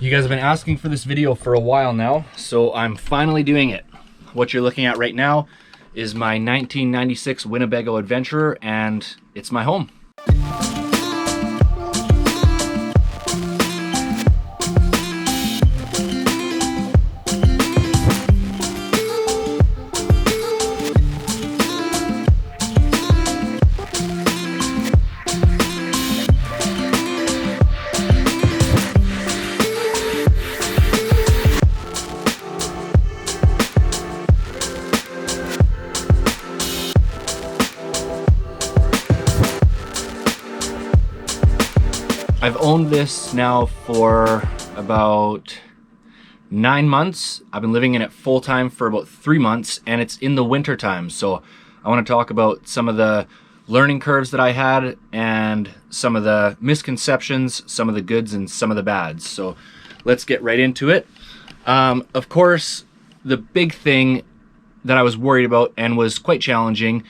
You guys have been asking for this video for a while now, so I'm finally doing it. What you're looking at right now is my 1996 Winnebago Adventurer, and it's my home. I've owned this now for about 9 months. I've been living in it full time for about 3 months, and it's in the winter time. So I want to talk about some of the learning curves that I had and some of the misconceptions, some of the goods and some of the bads. So let's get right into it. Of course, the big thing that I was worried about and was quite challenging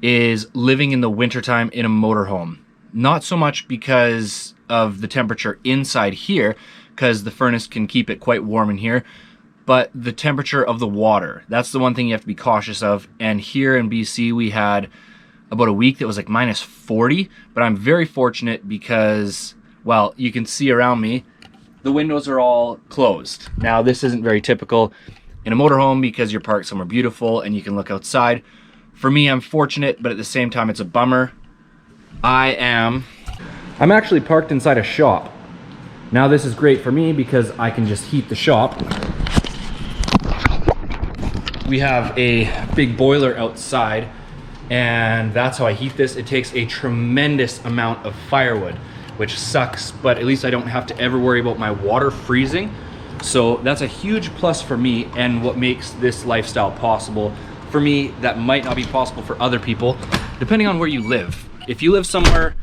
is living in the wintertime in a motorhome. Not so much because of the temperature inside here, because the furnace can keep it quite warm in here, but the temperature of the water. That's the one thing you have to be cautious of. And here in BC, we had about a week that was like minus 40, but I'm very fortunate because, well, you can see around me, the windows are all closed. Now, this isn't very typical in a motorhome because you're parked somewhere beautiful and you can look outside. For me, I'm fortunate, but at the same time, it's a bummer. I'm actually parked inside a shop. Now this is great for me because I can just heat the shop. We have a big boiler outside, and that's how I heat this. It takes a tremendous amount of firewood, which sucks, but at least I don't have to ever worry about my water freezing. So that's a huge plus for me and what makes this lifestyle possible. For me, that might not be possible for other people, depending on where you live. If you live somewhere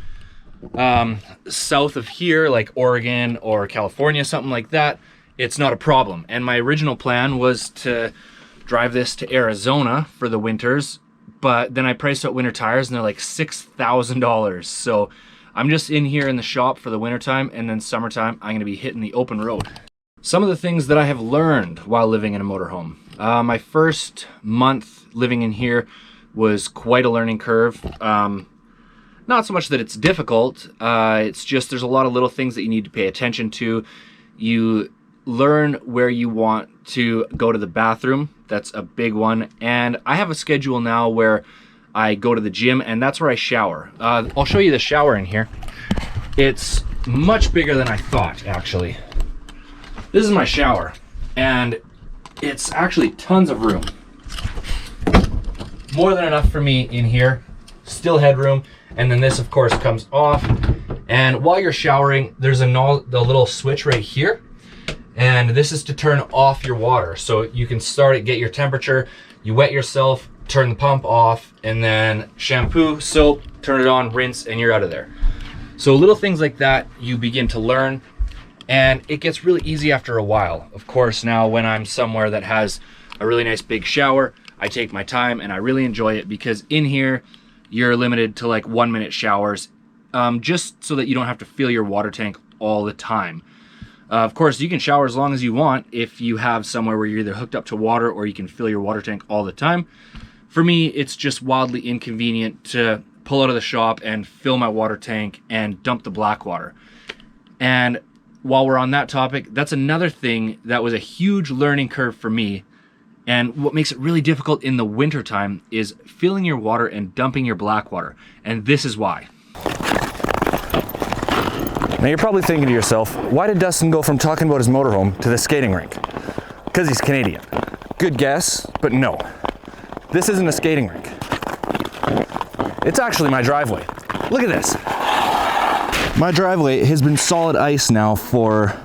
south of here, like Oregon or California, something like that, it's not a problem. And my original plan was to drive this to Arizona for the winters, but then I priced out winter tires and they're like $6,000. So I'm just in here in the shop for the wintertime, and then summertime, I'm gonna be hitting the open road. Some of the things that I have learned while living in a motorhome. My first month living in here was quite a learning curve. Not so much that it's difficult, it's just there's a lot of little things that you need to pay attention to. You learn where you want to go to the bathroom. That's a big one. And I have a schedule now where I go to the gym, and that's where I shower. I'll show you the shower in here. It's much bigger than I thought, actually. This is my shower, and it's actually tons of room. More than enough for me in here. Still headroom. And then this, of course, comes off. And while you're showering, there's the little switch right here. And this is to turn off your water. So you can start it, get your temperature, you wet yourself, turn the pump off, and then shampoo, soap, turn it on, rinse, and you're out of there. So little things like that you begin to learn, and it gets really easy after a while. Of course, now when I'm somewhere that has a really nice big shower, I take my time and I really enjoy it, because in here, you're limited to like 1-minute showers, just so that you don't have to fill your water tank all the time. Of course, you can shower as long as you want if you have somewhere where you're either hooked up to water or you can fill your water tank all the time. For me, it's just wildly inconvenient to pull out of the shop and fill my water tank and dump the black water. And while we're on that topic, that's another thing that was a huge learning curve for me. And what makes it really difficult in the wintertime is filling your water and dumping your black water. And this is why. Now you're probably thinking to yourself, why did Dustin go from talking about his motorhome to the skating rink? Because he's Canadian. Good guess, but no. This isn't a skating rink. It's actually my driveway. Look at this. My driveway has been solid ice now for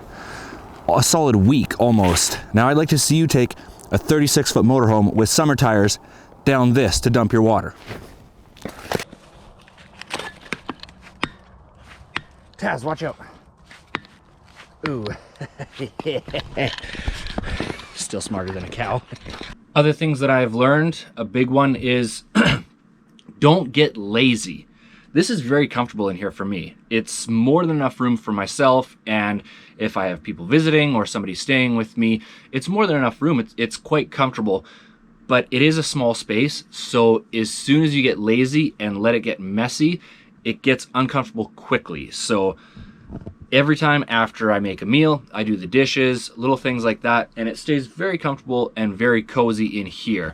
a solid week almost. Now I'd like to see you take a 36-foot motorhome with summer tires down this to dump your water. Taz, watch out. Ooh. Still smarter than a cow. Other things that I've learned, a big one is don't get lazy. This is very comfortable in here for me. It's more than enough room for myself, and if I have people visiting or somebody staying with me, it's more than enough room. It's quite comfortable, but it is a small space, so as soon as you get lazy and let it get messy, it gets uncomfortable quickly. So every time after I make a meal, I do the dishes, little things like that, and it stays very comfortable and very cozy in here.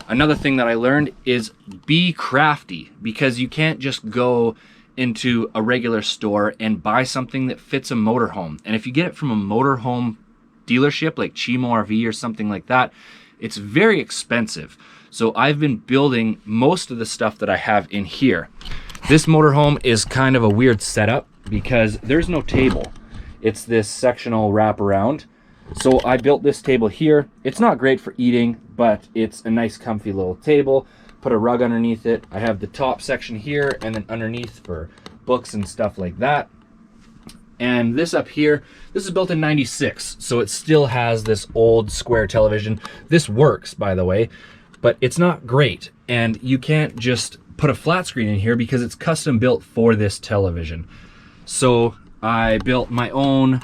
Another thing that I learned is be crafty, because you can't just go into a regular store and buy something that fits a motorhome. And if you get it from a motorhome dealership like Chimo RV or something like that, it's very expensive. So I've been building most of the stuff that I have in here. This motorhome is kind of a weird setup because there's no table. It's this sectional wraparound. So I built this table here. It's not great for eating, but it's a nice comfy little table. Put a rug underneath it. I have the top section here and then underneath for books and stuff like that. And this up here, this is built in '96, so it still has this old square television. This works, by the way, but it's not great. And you can't just put a flat screen in here because it's custom built for this television. So I built my own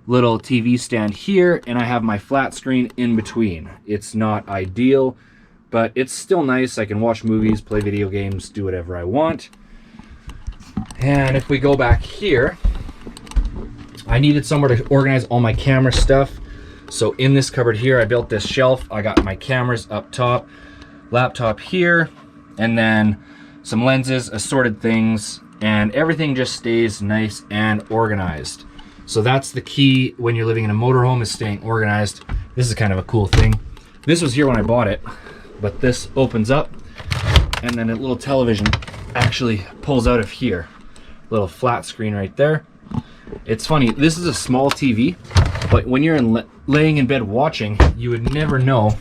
little TV stand here, and I have my flat screen in between. It's not ideal, but it's still nice. I can watch movies, play video games, do whatever I want. And if we go back here, I needed somewhere to organize all my camera stuff. So in this cupboard here, I built this shelf. I got my cameras up top, laptop here, and then some lenses, assorted things, and everything just stays nice and organized. So that's the key when you're living in a motorhome, is staying organized. This is kind of a cool thing. This was here when I bought it, but this opens up and then a little television actually pulls out of here. Little flat screen right there. It's funny, this is a small TV, but when you're laying in bed watching, you would never know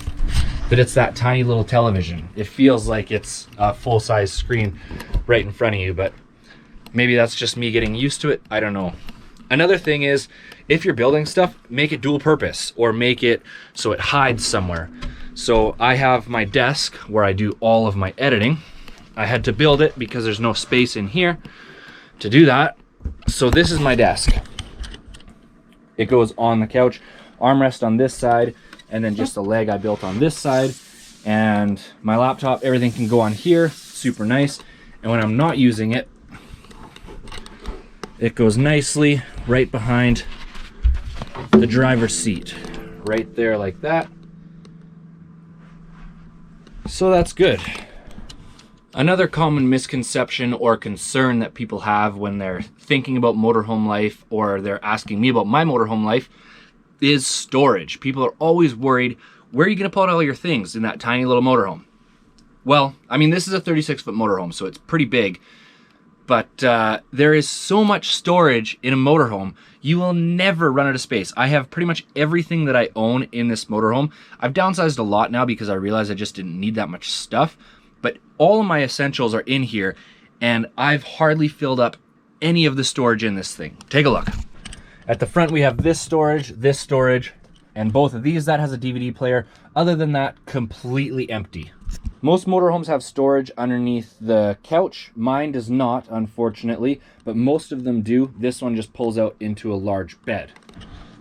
that it's that tiny little television. It feels like it's a full-size screen right in front of you, but maybe that's just me getting used to it. I don't know. Another thing is, if you're building stuff, make it dual purpose or make it so it hides somewhere. So I have my desk where I do all of my editing. I had to build it because there's no space in here to do that. So this is my desk. It goes on the couch, armrest on this side, and then just a leg I built on this side. And my laptop, everything can go on here, super nice. And when I'm not using it, it goes nicely right behind the driver's seat, right there like that. So that's good. Another common misconception or concern that people have when they're thinking about motorhome life, or they're asking me about my motorhome life, is storage. People are always worried, where are you gonna put all your things in that tiny little motorhome? Well, I mean, this is a 36-foot motorhome, so it's pretty big. But there is so much storage in a motorhome, you will never run out of space. I have pretty much everything that I own in this motorhome. I've downsized a lot now because I realized I just didn't need that much stuff. But all of my essentials are in here, and I've hardly filled up any of the storage in this thing. Take a look. At the front, we have this storage, and both of these, that has a DVD player. Other than that, completely empty. Most motorhomes have storage underneath the couch. Mine does not, unfortunately, but most of them do. This one just pulls out into a large bed.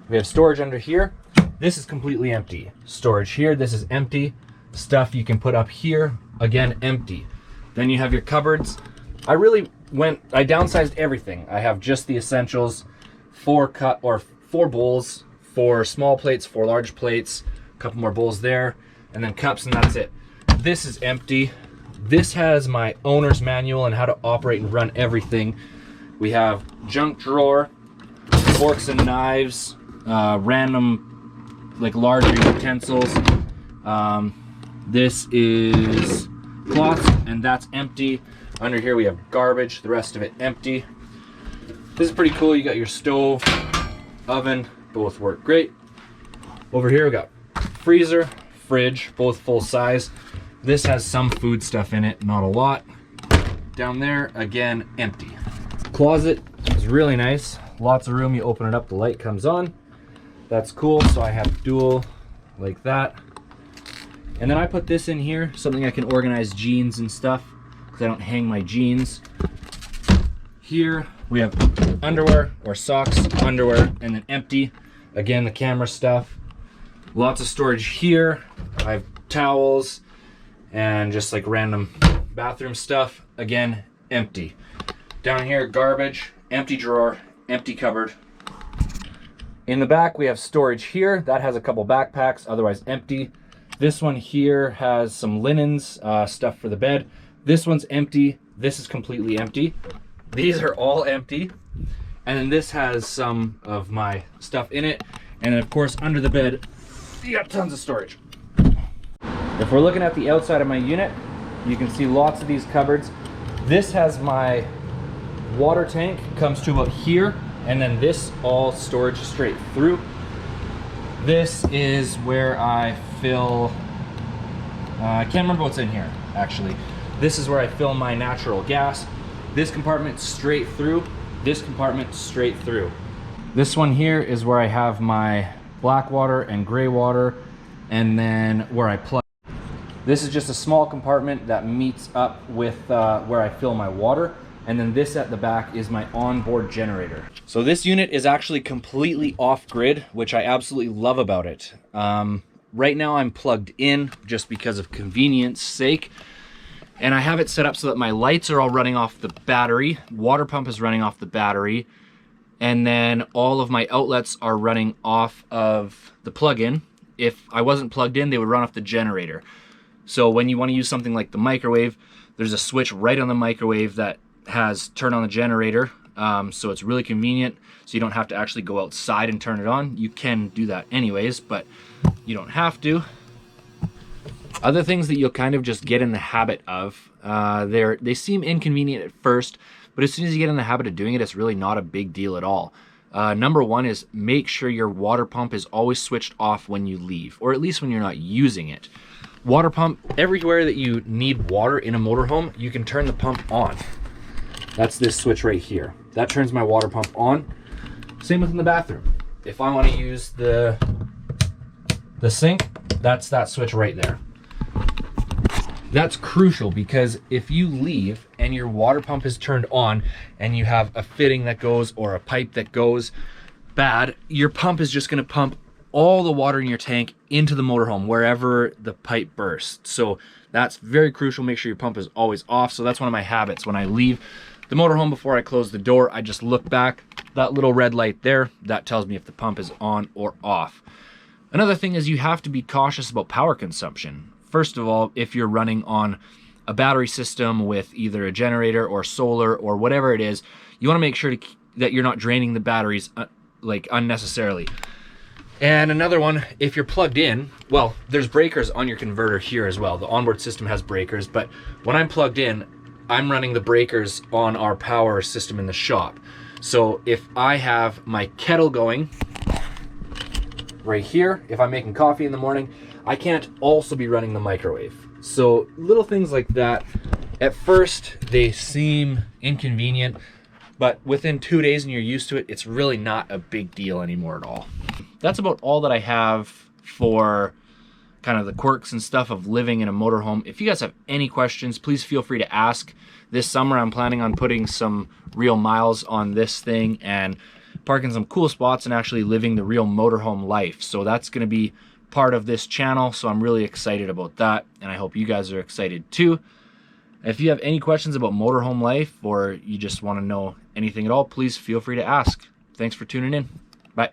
We have storage under here. This is completely empty. Storage here, this is empty. Stuff you can put up here, again, empty. Then you have your cupboards. I downsized everything. I have just the essentials, 4 bowls, 4 small plates, 4 large plates, a couple more bowls there, and then cups, and that's it. This is empty. This has my owner's manual and how to operate and run everything. We have junk drawer, forks and knives, random like larger utensils. This is cloths, and that's empty. Under here we have garbage, the rest of it empty. This is pretty cool. You got your stove, oven, both work great. Over here we got freezer, fridge, both full size. This has some food stuff in it, not a lot. Down there, again, empty. Closet is really nice. Lots of room. You open it up, the light comes on. That's cool. So I have dual like that. And then I put this in here, something I can organize jeans and stuff. because I don't hang my jeans. Here we have underwear or socks, underwear, and then empty. Again, the camera stuff. Lots of storage here. I have towels and just like random bathroom stuff. Again, empty. Down here, garbage, empty drawer, empty cupboard. In the back, we have storage here. That has a couple backpacks, otherwise empty. This one here has some linens, stuff for the bed. This one's empty. This is completely empty. These are all empty. And then this has some of my stuff in it. And then of course, under the bed, you got tons of storage. If we're looking at the outside of my unit, you can see lots of these cupboards. This has my water tank, comes to about here. And then this all storage straight through. This is where I fill, I can't remember what's in here actually. This is where I fill my natural gas. This compartment straight through, this compartment straight through. This one here is where I have my black water and gray water, and then where I plug. This is just a small compartment that meets up with where I fill my water. And then this at the back is my onboard generator. So this unit is actually completely off grid, which I absolutely love about it. Right now I'm plugged in just because of convenience sake. And I have it set up so that my lights are all running off the battery. Water pump is running off the battery. And then all of my outlets are running off of the plug-in. If I wasn't plugged in, they would run off the generator. So when you want to use something like the microwave, there's a switch right on the microwave that has turn on the generator, so it's really convenient, so you don't have to actually go outside and turn it on. You can do that anyways, but you don't have to. Other things that you'll kind of just get in the habit of, they seem inconvenient at first, but as soon as you get in the habit of doing it, it's really not a big deal at all. Number one is make sure your water pump is always switched off when you leave, or at least when you're not using it. Water pump, everywhere that you need water in a motorhome, you can turn the pump on. That's this switch right here. That turns my water pump on. Same within the bathroom. If I want to use the sink, that's that switch right there. That's crucial because if you leave and your water pump is turned on and you have a fitting that goes or a pipe that goes bad, your pump is just going to pump all the water in your tank into the motorhome wherever the pipe bursts. So that's very crucial. Make sure your pump is always off. So that's one of my habits. When I leave the motorhome, before I close the door, I just look back. That little red light there, that tells me if the pump is on or off. Another thing is you have to be cautious about power consumption. First of all, if you're running on a battery system with either a generator or solar or whatever it is, you want to make sure that you're not draining the batteries like unnecessarily. And another one, if you're plugged in, well, there's breakers on your converter here as well. The onboard system has breakers, but when I'm plugged in, I'm running the breakers on our power system in the shop. So if I have my kettle going right here, if I'm making coffee in the morning, I can't also be running the microwave. So little things like that, at first they seem inconvenient, but within 2 days and you're used to it, it's really not a big deal anymore at all. That's about all that I have for kind of the quirks and stuff of living in a motorhome. If you guys have any questions, please feel free to ask. This summer, I'm planning on putting some real miles on this thing and parking some cool spots and actually living the real motorhome life. So that's going to be part of this channel. So I'm really excited about that. And I hope you guys are excited too. If you have any questions about motorhome life or you just want to know anything at all, please feel free to ask. Thanks for tuning in. Bye.